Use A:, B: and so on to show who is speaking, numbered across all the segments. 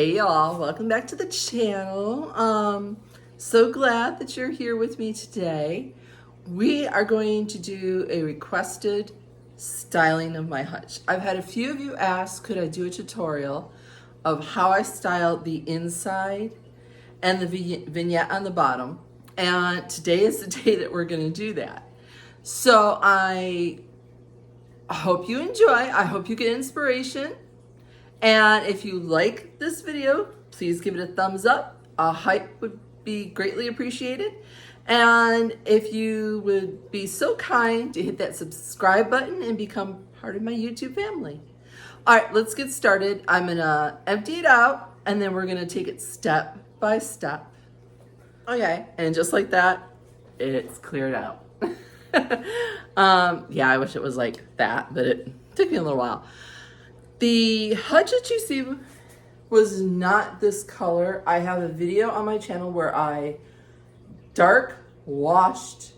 A: Hey y'all, welcome back to the channel. So glad that you're here with me today. We are going to do a requested styling of my hutch. I've had a few of you ask, could I do a tutorial of how I style the inside and the vignette on the bottom? And today is the day that we're gonna do that. So I hope you enjoy, I hope you get inspiration. And if you like this video, please give it a thumbs up. A hype would be greatly appreciated. And if you would be so kind to hit that subscribe button and become part of my YouTube family. All right, let's get started. I'm gonna empty it out and then we're gonna take it step by step. Okay, and just like that, it's cleared out. Yeah, I wish it was like that, but it took me a little while. The hutch that you see was not this color. I have a video on my channel where I dark washed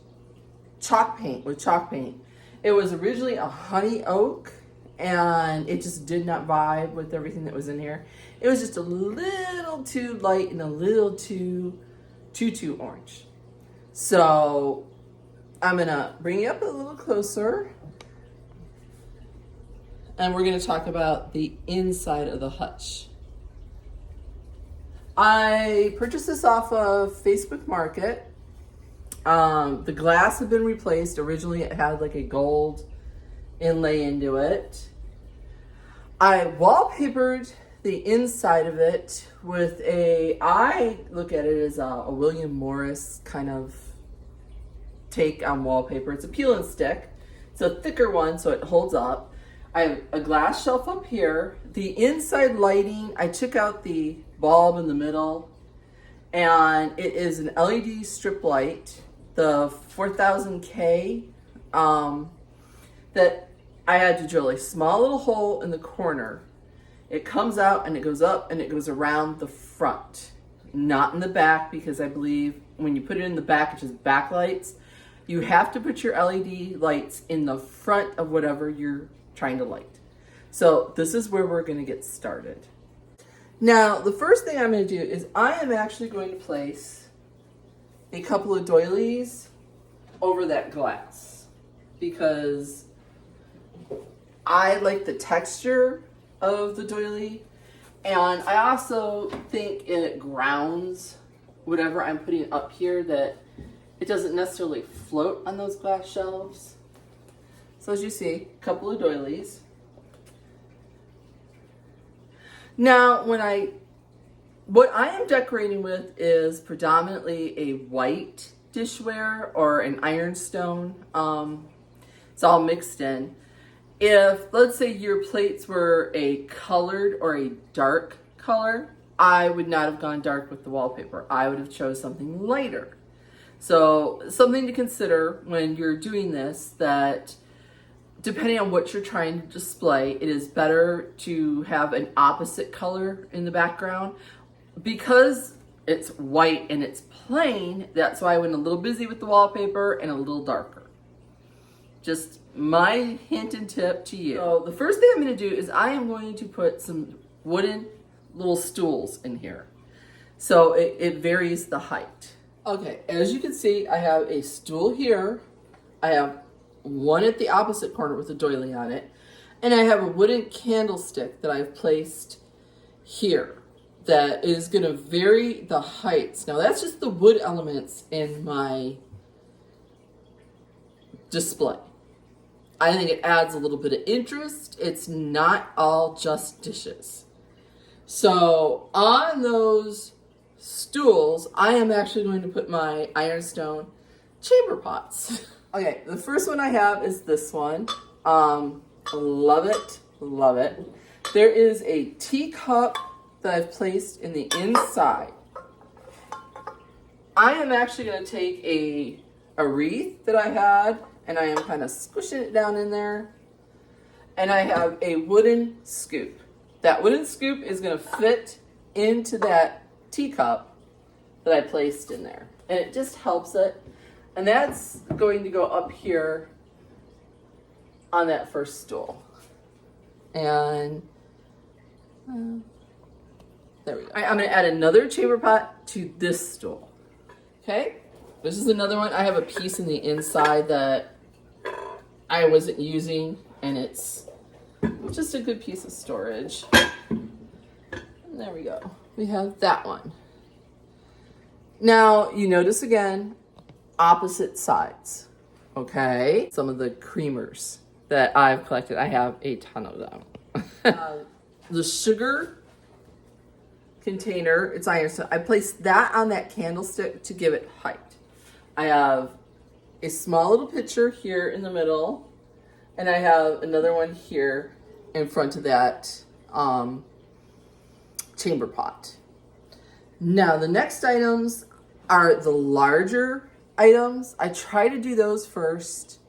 A: chalk paint with chalk paint. It was originally a honey oak and it just did not vibe with everything that was in here. It was just a little too light and a little too orange. So I'm gonna bring you up a little closer. And we're going to talk about the inside of the hutch. I purchased this off of Facebook Market. The glass had been replaced. Originally it had like a gold inlay into it. I wallpapered the inside of it with I look at it as a William Morris kind of take on wallpaper. It's a peel and stick. It's a thicker one so it holds up. I have a glass shelf up here. The inside lighting, I took out the bulb in the middle and it is an LED strip light, the 4000K, that I had to drill a small little hole in the corner. It comes out and it goes up and it goes around the front, not in the back, because I believe when you put it in the back, it's just backlights. You have to put your LED lights in the front of whatever you're trying to light. So this is where we're going to get started. Now, the first thing I'm going to do is I am actually going to place a couple of doilies over that glass because I like the texture of the doily, and I also think it grounds whatever I'm putting up here, that it doesn't necessarily float on those glass shelves. So as you see, a couple of doilies. Now, what I am decorating with is predominantly a white dishware or an ironstone. It's all mixed in. If, let's say, your plates were a colored or a dark color, I would not have gone dark with the wallpaper. I would have chose something lighter. So something to consider when you're doing this, that depending on what you're trying to display, it is better to have an opposite color in the background. Because it's white and it's plain, that's why I went a little busy with the wallpaper and a little darker. Just my hint and tip to you. So the first thing I'm going to do is I am going to put some wooden little stools in here. So it varies the height. Okay, as you can see, I have a stool here. I have one at the opposite corner with a doily on it, and I have a wooden candlestick that I've placed here that is going to vary the heights. Now that's just the wood elements in my display. I think it adds a little bit of interest. It's not all just dishes. So on those stools, I am actually going to put my ironstone chamber pots. Okay, the first one I have is this one. Love it, love it. There is a teacup that I've placed in the inside. I am actually going to take a wreath that I had, and I am kind of squishing it down in there. And I have a wooden scoop. That wooden scoop is going to fit into that teacup that I placed in there. And it just helps it. And that's going to go up here on that first stool. And There we go. I'm gonna add another chamber pot to this stool. Okay, this is another one. I have a piece in the inside that I wasn't using, and it's just a good piece of storage. And there we go. We have that one. Now, you notice again, opposite sides, okay? Some of the creamers that I've collected, I have a ton of them. The sugar container, it's Ironstone. I placed that on that candlestick to give it height. I have a small little pitcher here in the middle, and I have another one here in front of that chamber pot. Now, the next items are the larger items. I try to do those first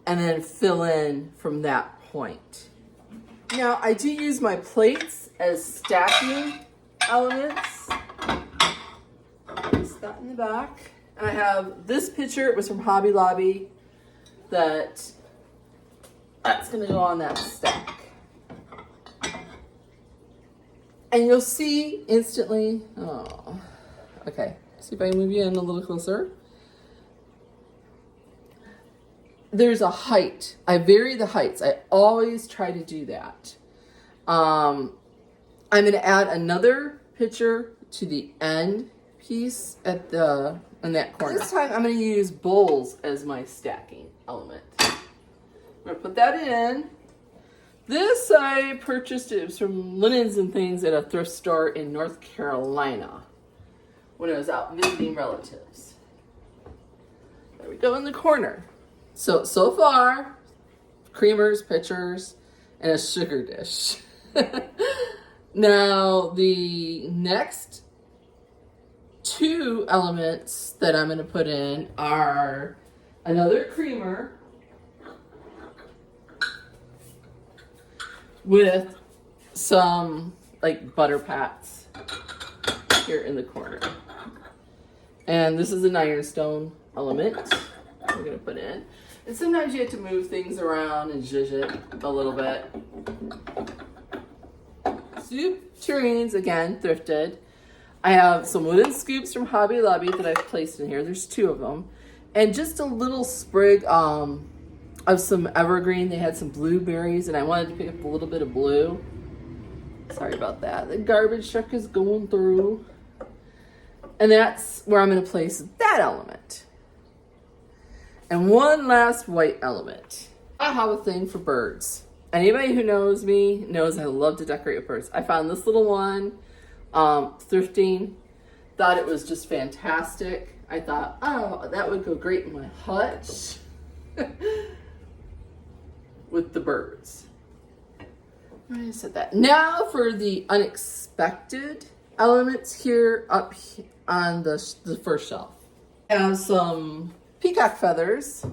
A: and then fill in from that point. Now, I do use my plates as stacking elements. Place that in the back. And I have this pitcher. It was from Hobby Lobby. That's going to go on that stack. And you'll see instantly, oh, okay. See if I can move you in a little closer. There's a height. I vary the heights. I always try to do that. I'm going to add another pitcher to the end piece in that corner. This time I'm going to use bowls as my stacking element. I'm going to put that in. This I purchased, it was from Linens and Things at a thrift store in North Carolina when I was out visiting relatives. There we go in the corner. So far, creamers, pitchers, and a sugar dish. Now, the next two elements that I'm going to put in are another creamer with some like butter pats here in the corner. And this is an Ironstone element we're going to put in. And sometimes you have to move things around and zhuzh it a little bit. Soup tureens, again, thrifted. I have some wooden scoops from Hobby Lobby that I've placed in here. There's two of them. And just a little sprig of some evergreen. They had some blueberries, and I wanted to pick up a little bit of blue. Sorry about that. The garbage truck is going through. And that's where I'm going to place that element. And one last white element. I have a thing for birds. Anybody who knows me knows I love to decorate with birds. I found this little one thrifting. Thought it was just fantastic. I thought, oh, that would go great in my hutch with the birds. I said that. Now for the unexpected elements here up on the first shelf. I have some peacock feathers.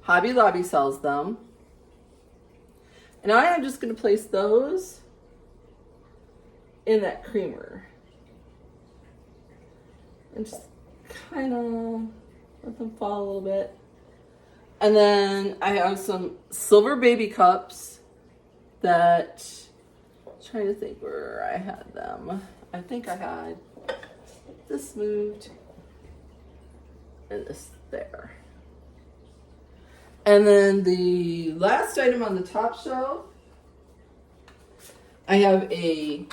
A: Hobby Lobby sells them. And I am just going to place those in that creamer. And just kind of let them fall a little bit. And then I have some silver baby cups that, I'm trying to think where I had them. I think I had this moved and this there. And then the last item on the top shelf, I have a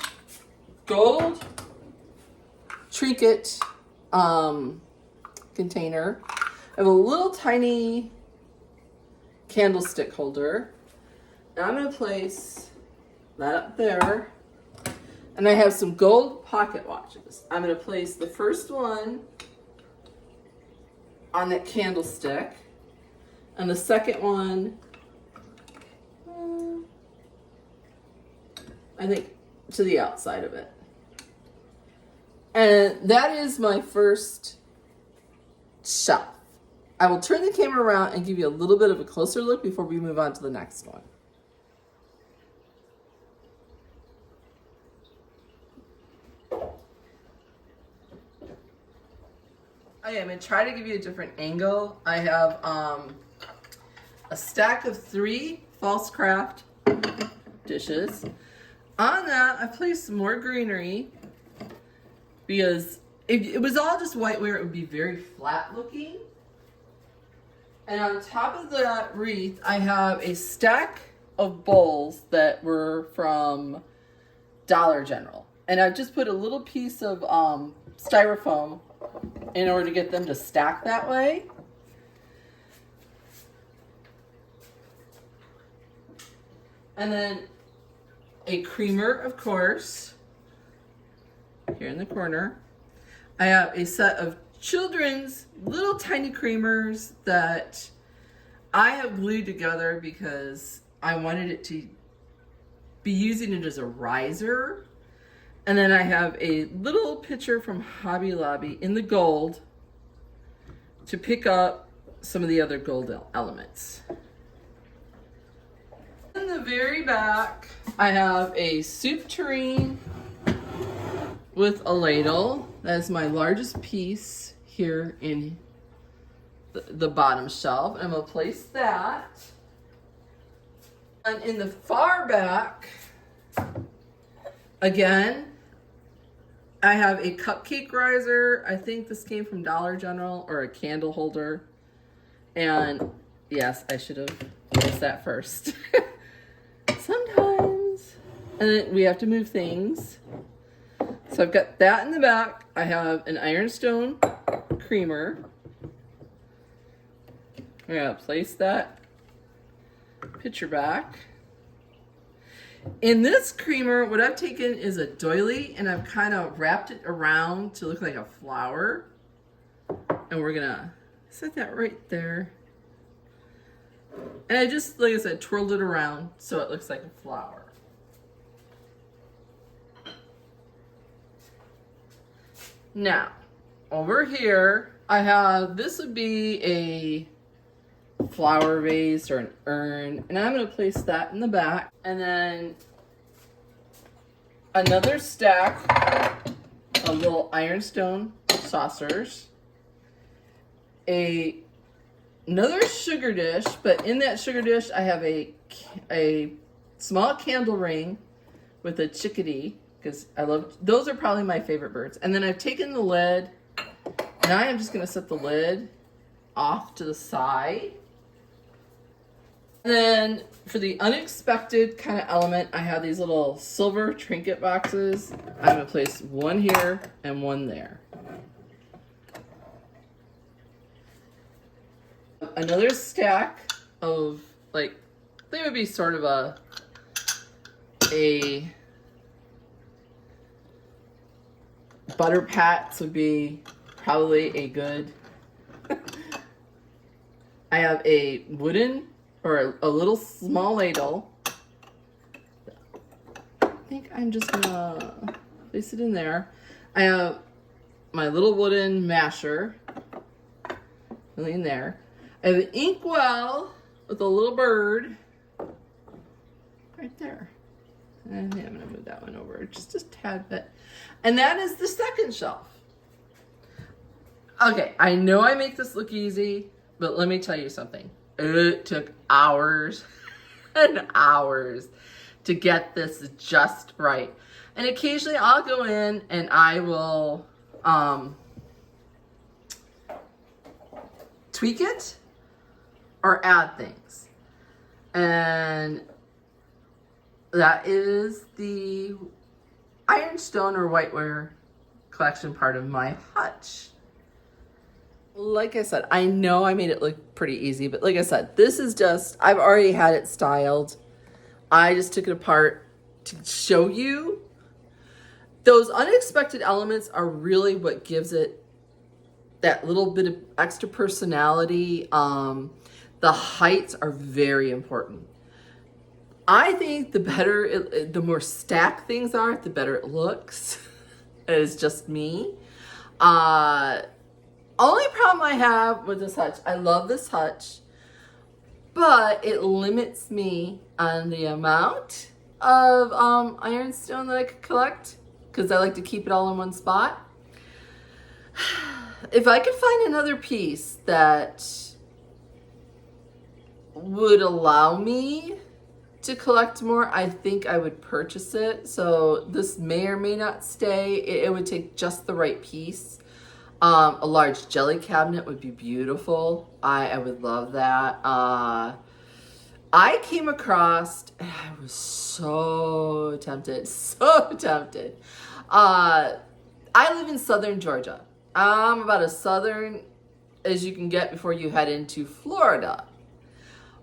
A: gold trinket container. I have a little tiny candlestick holder. And I'm going to place that up there. And I have some gold pocket watches. I'm going to place the first one on that candlestick. And the second one, I think, to the outside of it. And that is my first shelf. I will turn the camera around and give you a little bit of a closer look before we move on to the next one. I am going to try to give you a different angle. I have a stack of 3 false craft dishes. On that, I placed some more greenery because if it was all just whiteware, it would be very flat looking. And on top of that wreath, I have a stack of bowls that were from Dollar General. And I just put a little piece of styrofoam in order to get them to stack that way. And then a creamer, of course, here in the corner. I have a set of children's little tiny creamers that I have glued together because I wanted it to be using it as a riser. And then I have a little picture from Hobby Lobby in the gold to pick up some of the other gold elements. In the very back, I have a soup tureen with a ladle. That's my largest piece here in the bottom shelf. I'm gonna place that. And in the far back, again, I have a cupcake riser. I think this came from Dollar General, or a candle holder. And yes, I should have placed that first. Sometimes. And then we have to move things. So I've got that in the back. I have an Ironstone creamer. I'm gonna place that picture back. In this creamer, what I've taken is a doily and I've kind of wrapped it around to look like a flower. And we're gonna set that right there. And I just, like I said, twirled it around so it looks like a flower. Now, over here, I have, this would be a flower vase or an urn, and I'm going to place that in the back. And then another stack of little Ironstone saucers. Another sugar dish, but in that sugar dish I have a small candle ring with a chickadee, because I love, those are probably my favorite birds. And then I've taken the lid, and I am just going to set the lid off to the side. And then for the unexpected kind of element, I have these little silver trinket boxes. I'm going to place one here and one there. Another stack of, like, they would be sort of a butter pats would be probably a good. I have a wooden or a little small ladle. I think I'm just gonna place it in there. I have my little wooden masher really in there. I have an inkwell with a little bird right there. And yeah, I'm gonna move that one over just a tad bit. And that is the second shelf. Okay, I know I make this look easy, but let me tell you something. It took hours and hours to get this just right. And occasionally I'll go in and I will tweak it or add things. And that is the Ironstone or whiteware collection part of my Hutch. Like I said, I know I made it look pretty easy, but like I said, this is just, I've already had it styled. I just took it apart to show you. Those unexpected elements are really what gives it that little bit of extra personality. The heights are very important. I think the better, the more stacked things are, the better it looks. It's just me. Only problem I have with this Hutch, I love this Hutch, but it limits me on the amount of Ironstone that I could collect, because I like to keep it all in one spot. If I could find another piece that would allow me to collect more, I think I would purchase it. So this may or may not stay. It would take just the right piece. A large jelly cabinet would be beautiful. I would love that. I came across, and I was so tempted, so tempted. I live in southern Georgia. I'm about as southern as you can get before you head into Florida.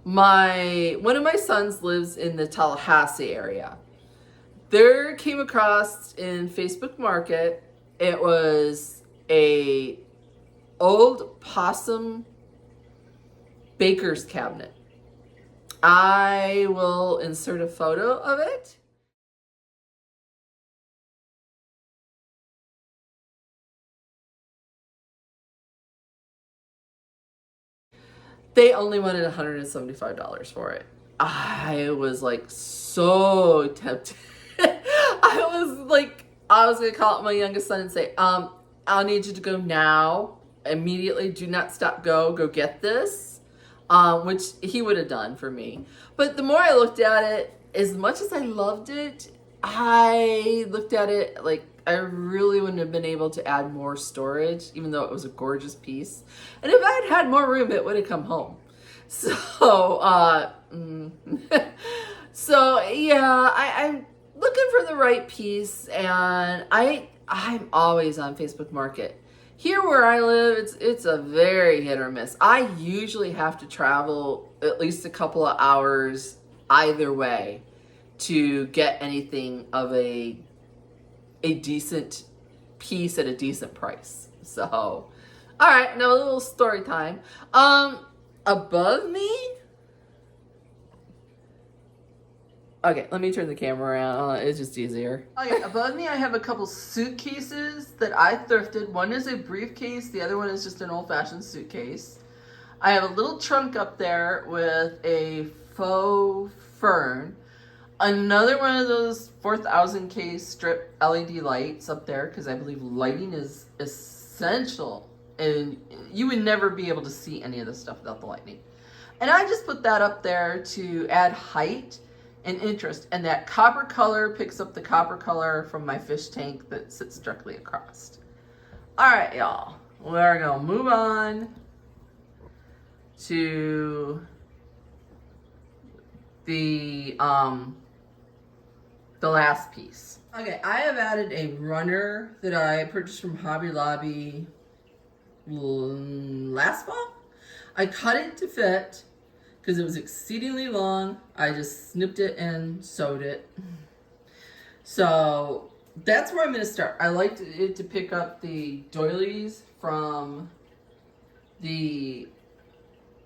A: One of my sons lives in the Tallahassee area. There came across in Facebook Market, it was a old possum baker's cabinet. I will insert a photo of it. They only wanted $175 for it. I was like so tempted. I was gonna call up my youngest son and say, I'll need you to go now, immediately, do not stop, go get this, which he would have done for me. But the more I looked at it, as much as I loved it, I looked at it like I really wouldn't have been able to add more storage, even though it was a gorgeous piece. And if I had more room, it would have come home. So, so yeah, I'm looking for the right piece, and I'm always on Facebook Market. Here where I live, it's a very hit or miss. I usually have to travel at least a couple of hours either way to get anything of a decent piece at a decent price. So, all right, now a little story time. Above me, okay, let me turn the camera around. It's just easier. Okay, above me I have a couple suitcases that I thrifted. One is a briefcase, the other one is just an old-fashioned suitcase. I have a little trunk up there with a faux fern. Another one of those 4,000K strip LED lights up there, because I believe lighting is essential, and you would never be able to see any of this stuff without the lighting. And I just put that up there to add height and interest, and that copper color picks up the copper color from my fish tank that sits directly across. All right, y'all, we're gonna move on to the last piece. Okay, I have added a runner that I purchased from Hobby Lobby last fall. I cut it to fit because it was exceedingly long. I just snipped it and sewed it. So that's where I'm going to start. I liked it to pick up the doilies from the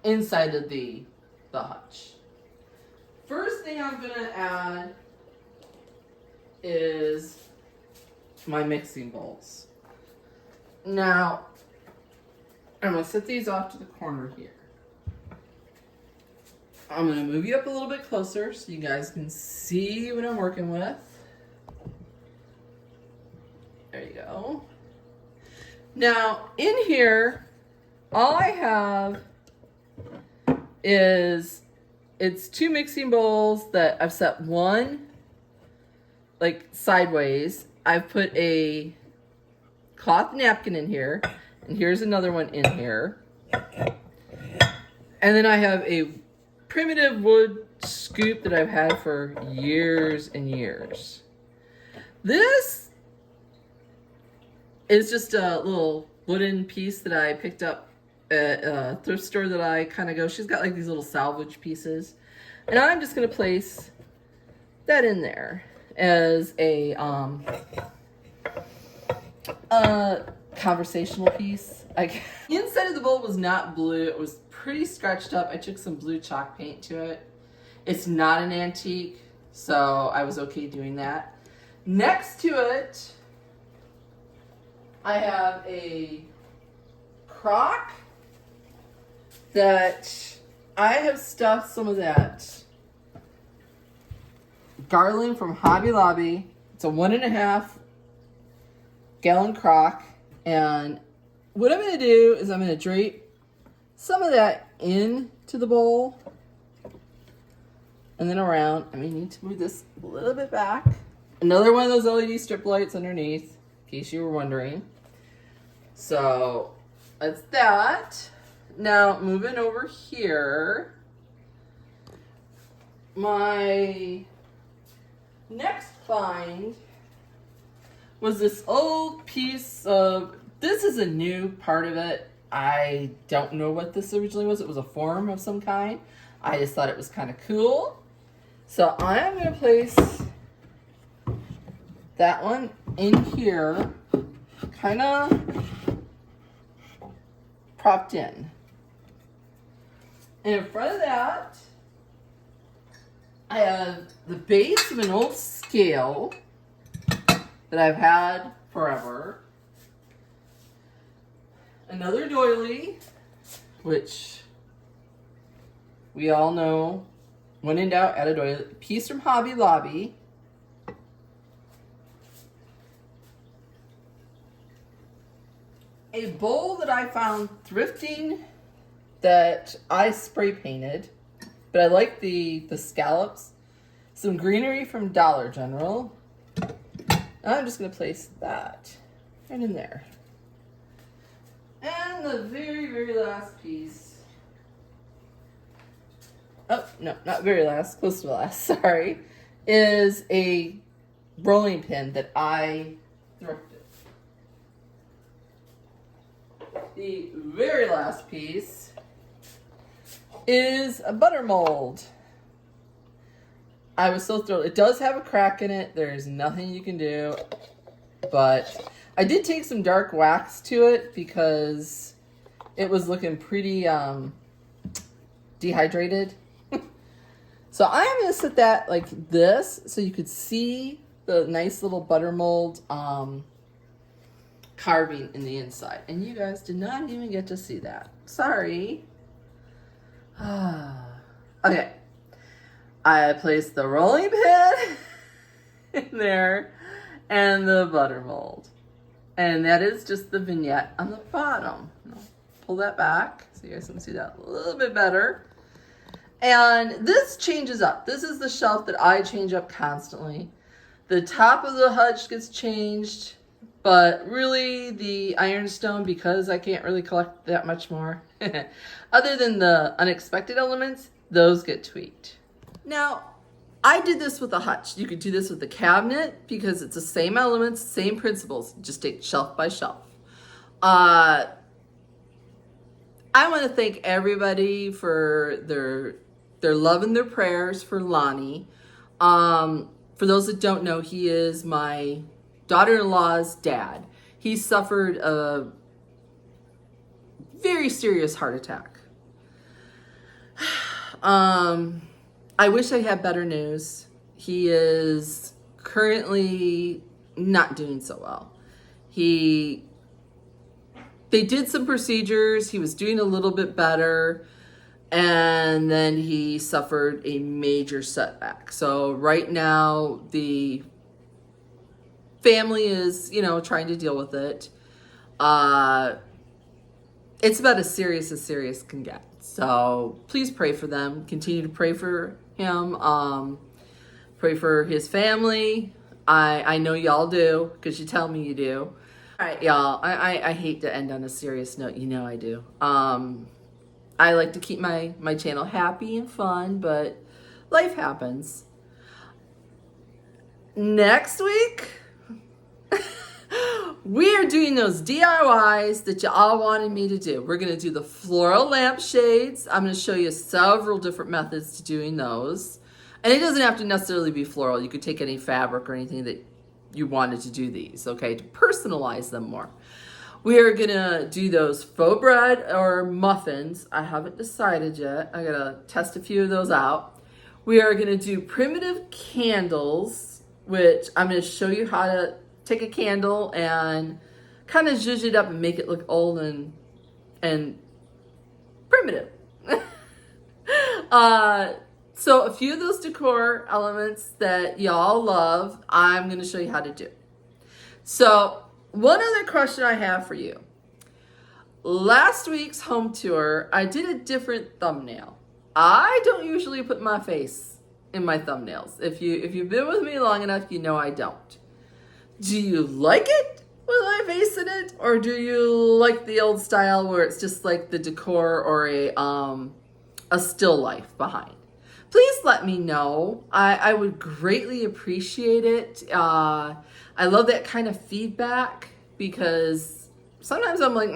A: inside of the hutch. First thing I'm going to add is my mixing bowls. Now, I'm going to set these off to the corner here. I'm going to move you up a little bit closer so you guys can see what I'm working with. There you go. Now, in here, all I have is, it's two mixing bowls that I've set one like sideways. I've put a cloth napkin in here, and here's another one in here. And then I have a primitive wood scoop that I've had for years and years. This is just a little wooden piece that I picked up at a thrift store that I kind of go. She's got like these little salvage pieces. And I'm just going to place that in there as a conversational piece. The inside of the bowl was not blue. It was pretty scratched up. I took some blue chalk paint to it. It's not an antique, so I was okay doing that. Next to it, I have a crock that I have stuffed some of that garland from Hobby Lobby. It's a 1.5 gallon crock, and what I'm going to do is I'm going to drape some of that into the bowl, and then around. I may need to move this a little bit back. Another one of those LED strip lights underneath, in case you were wondering. So that's that. Now moving over here, my next find was this old piece of, this is a new part of it. I don't know what this originally was. It was a form of some kind. I just thought it was kind of cool. So I'm going to place that one in here, kind of propped in. And in front of that, I have the base of an old scale that I've had forever. Another doily, which we all know, when in doubt, add a doily. Piece from Hobby Lobby. A bowl that I found thrifting that I spray painted, but I like the scallops. Some greenery from Dollar General. I'm just going to place that right in there. And the very, very last piece. Oh, no, not very last, close to the last, sorry. Is a rolling pin that I thrifted. The very last piece is a butter mold. I was so thrilled. It does have a crack in it. There's nothing you can do. But I did take some dark wax to it because it was looking pretty dehydrated. So I am going to set that like this so you could see the nice little butter mold carving in the inside. And you guys did not even get to see that. Sorry. Okay. I placed the rolling pin in there and the butter mold. And that is just the vignette on the bottom. I'll pull that back so you guys can see that a little bit better. And this changes up. This is the shelf that I change up constantly. The top of the hutch gets changed, but really the Ironstone, because I can't really collect that much more, other than the unexpected elements, those get tweaked. Now, I did this with a hutch. You could do this with the cabinet because it's the same elements, same principles. Just take shelf by shelf. I want to thank everybody for their love and their prayers for Lonnie. For those that don't know, he is my daughter-in-law's dad. He suffered a very serious heart attack. I wish I had better news. He is currently not doing so well. They did some procedures. He was doing a little bit better. And then he suffered a major setback. So right now the family is, trying to deal with it. It's about as serious can get. So please pray for them. Continue to pray for him. Pray for his family. I know y'all do because you tell me you do. All right, y'all. I hate to end on a serious note. You know I do. I like to keep my channel happy and fun, but life happens. Next week, we are doing those DIYs that you all wanted me to do. We're going to do the floral lampshades. I'm going to show you several different methods to doing those. And it doesn't have to necessarily be floral. You could take any fabric or anything that you wanted to do these, okay, to personalize them more. We are going to do those faux bread or muffins. I haven't decided yet. I got to test a few of those out. We are going to do primitive candles, which I'm going to show you how to take a candle and kind of zhuzh it up and make it look old and primitive. So a few of those decor elements that y'all love, I'm going to show you how to do. So one other question I have for you. Last week's home tour, I did a different thumbnail. I don't usually put my face in my thumbnails. If you've been with me long enough, you know I don't. Do you like it with my face in it, or do you like the old style where it's just like the decor or a still life behind? Please let me know. I would greatly appreciate it. I love that kind of feedback because sometimes I'm like,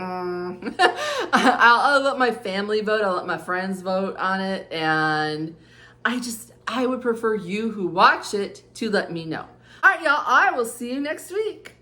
A: I'll let my family vote, I'll let my friends vote on it, and I would prefer you who watch it to let me know. All right, y'all, I will see you next week.